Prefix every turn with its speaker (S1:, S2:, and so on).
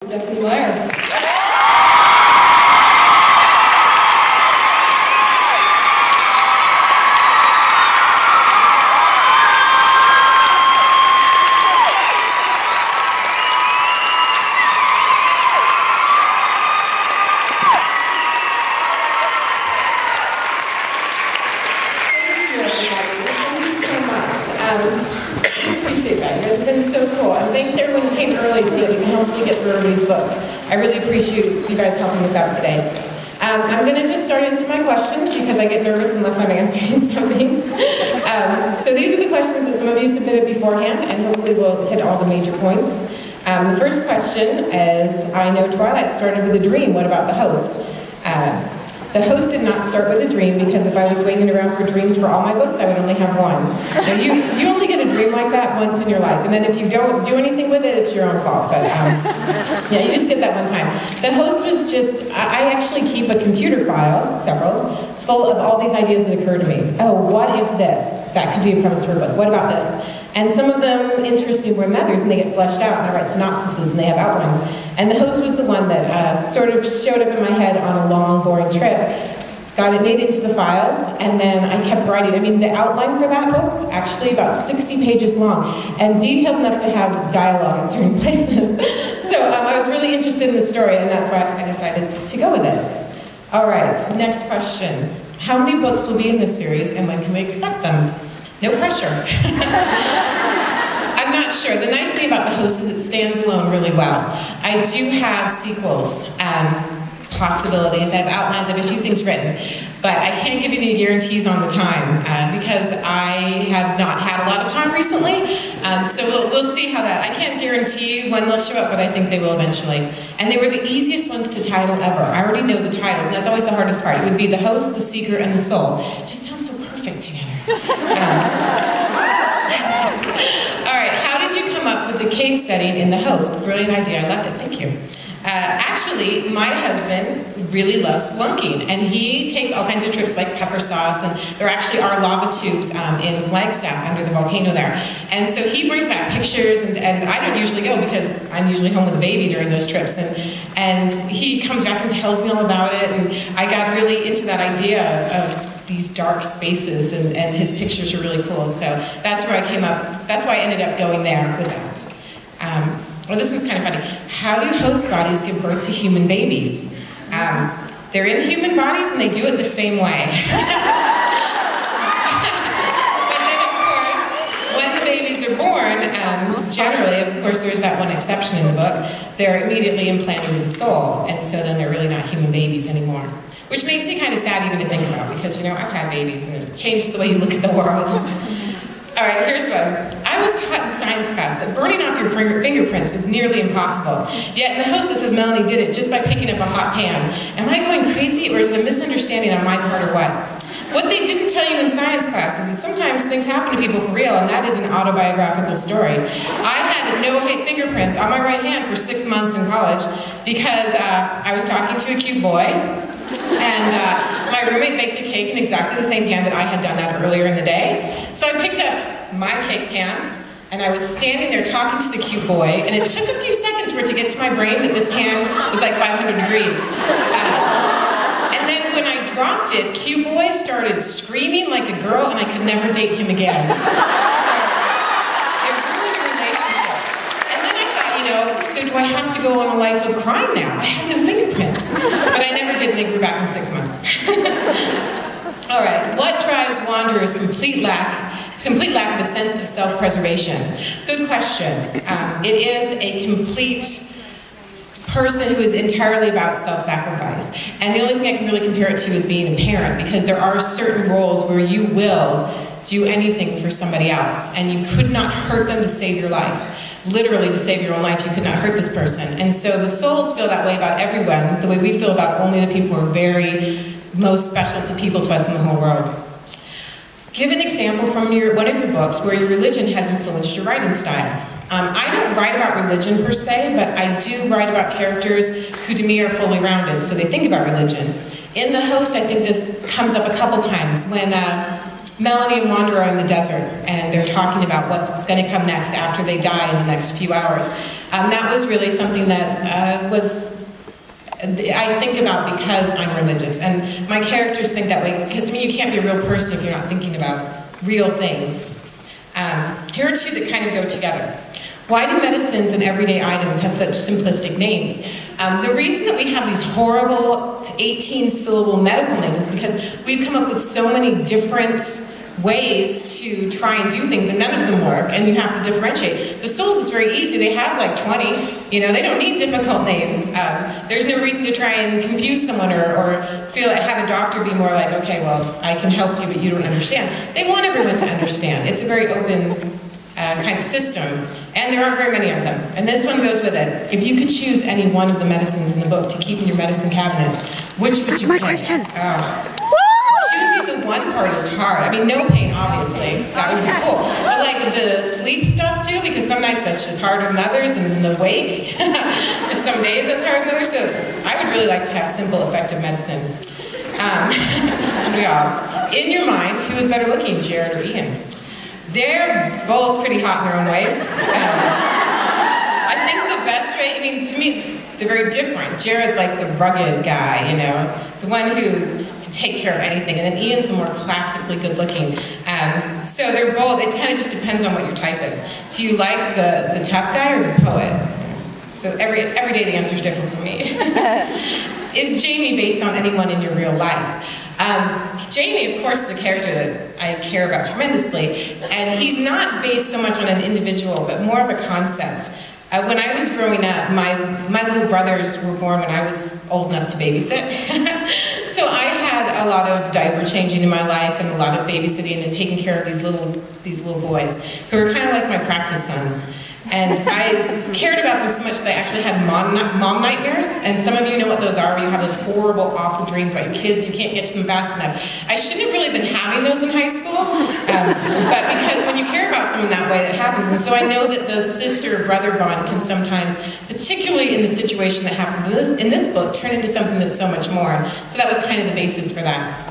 S1: Stephenie Meyer.
S2: Appreciate that. You guys have been so cool. And thanks to everyone who came early so that we can hopefully get through everybody's books. I really appreciate you guys helping us out today. I'm going to just start into my questions because I get nervous unless I'm answering something. So these are the questions that some of you submitted beforehand, and hopefully we'll hit all the major points. The first question is, I know Twilight started with a dream. What about the host? The host did not start with a dream, because if I was waiting around for dreams for all my books, I would only have one. Now, you only get a dream like that once in your life, and then if you don't do anything with it, it's your own fault. But yeah, you just get that one time. The host was just, I actually keep a computer file, several, full of all these ideas that occur to me. Oh, what if this? That could be a premise for a book. What about this? And some of them interest me more than others, and they get fleshed out, and I write synopsises, and they have outlines. And the host was the one that sort of showed up in my head on a long, boring trip, got it made into the files, and then I kept writing. I mean, the outline for that book, actually about 60 pages long, and detailed enough to have dialogue in certain places. So I was really interested in the story, and that's why I decided to go with it. All right, next question. How many books will be in this series, and when can we expect them? No pressure. I'm not sure. The nice thing about the host is it stands alone really well. I do have sequels, possibilities. I have outlines. I have a few things written, but I can't give you any guarantees on the time because I have not had a lot of time recently. So we'll see how that. I can't guarantee when they'll show up, but I think they will eventually. And they were the easiest ones to title ever. I already know the titles, and that's always the hardest part. It would be The Host, The Seeker, and The Soul. It just sounds so perfect together. All right, how did you come up with the cave setting in The Host? Brilliant idea, I loved it, thank you. Actually, my husband really loves spelunking, and he takes all kinds of trips like pepper sauce, and there actually are lava tubes in Flagstaff under the volcano there. And so he brings back pictures, and I don't usually go because I'm usually home with a baby during those trips, and he comes back and tells me all about it, and I got really into that idea of these dark spaces, and his pictures are really cool. So that's where I came up, that's why I ended up going there with that. Well, this was kind of funny. How do host bodies give birth to human babies? They're in human bodies and they do it the same way. But then, of course, when the babies are born, generally, of course, there's that one exception in the book, they're immediately implanted with a soul, and so then they're really not human babies anymore. Which makes me kind of sad even to think about, because, you know, I've had babies and it changes the way you look at the world. All right, here's one. I was taught in science class that burning off your fingerprints was nearly impossible. Yet in The Host, it says Melanie did it just by picking up a hot pan. Am I going crazy, or is it a misunderstanding on my part, or what? What they didn't tell you in science classes is sometimes things happen to people for real, and that is an autobiographical story. I had no fingerprints on my right hand for 6 months in college because I was talking to a cute boy, and my roommate baked a cake in exactly the same pan that I had done that earlier in the day. So I picked up my cake pan, and I was standing there talking to the cute boy, and it took a few seconds for it to get to my brain that this pan was like 500 degrees. And then when I dropped it, cute boy started screaming like a girl, and I could never date him again. So do I have to go on a life of crime now? I have no fingerprints. But I never did, and they grew back in 6 months. All right, what drives wanderers' complete lack of a sense of self-preservation? Good question. It is a complete person who is entirely about self-sacrifice. And the only thing I can really compare it to is being a parent, because there are certain roles where you will do anything for somebody else, and you could not hurt them to save your life. Literally, to save your own life, you could not hurt this person. And so the souls feel that way about everyone, the way we feel about only the people who are very most special to people to us in the whole world. Give an example from one of your books where your religion has influenced your writing style. I don't write about religion per se, but I do write about characters who to me are fully rounded, so they think about religion. In The Host, I think this comes up a couple times when Melanie and Wanda are in the desert, and they're talking about what's going to come next after they die in the next few hours. That was really something that I think about because I'm religious, and my characters think that way, because to me you can't be a real person if you're not thinking about real things. Here are two that kind of go together. Why do medicines and everyday items have such simplistic names? The reason that we have these horrible 18-syllable medical names is because we've come up with so many different ways to try and do things, and none of them work, and you have to differentiate. The souls is very easy. They have like 20. You know, they don't need difficult names. There's no reason to try and confuse someone or have a doctor be more like, okay, well, I can help you, but you don't understand. They want everyone to understand. It's a very open kind of system, and there aren't very many of them. And this one goes with it. If you could choose any one of the medicines in the book to keep in your medicine cabinet, which would you pick? Question. Choosing the one part is hard. I mean, no pain, obviously. That would be cool. But like the sleep stuff too, because some nights that's just harder than others, and then the wake, because some days that's harder than others. So I would really like to have simple, effective medicine. Yeah. In your mind, who is better looking, Jared or Ian? They're both pretty hot in their own ways. I think the best way, I mean, to me, they're very different. Jared's like the rugged guy, you know, the one who can take care of anything, and then Ian's the more classically good looking. So they're both, it kind of just depends on what your type is. Do you like the tough guy or the poet? So every day the answer is different for me. Is Jamie based on anyone in your real life? Jamie, of course, is a character that I care about tremendously, and he's not based so much on an individual, but more of a concept. When I was growing up, my little brothers were born when I was old enough to babysit. So I had a lot of diaper changing in my life and a lot of babysitting and taking care of these little boys who were kind of like my practice sons. And I cared about them so much that I actually had mom nightmares. And some of you know what those are, where you have those horrible, awful dreams about your kids, you can't get to them fast enough. I shouldn't have really been having those in high school, but because when you care about someone that way, that happens. And so I know that the sister-brother bond can sometimes, particularly in the situation that happens in this book, turn into something that's so much more. So that was kind of the basis for that.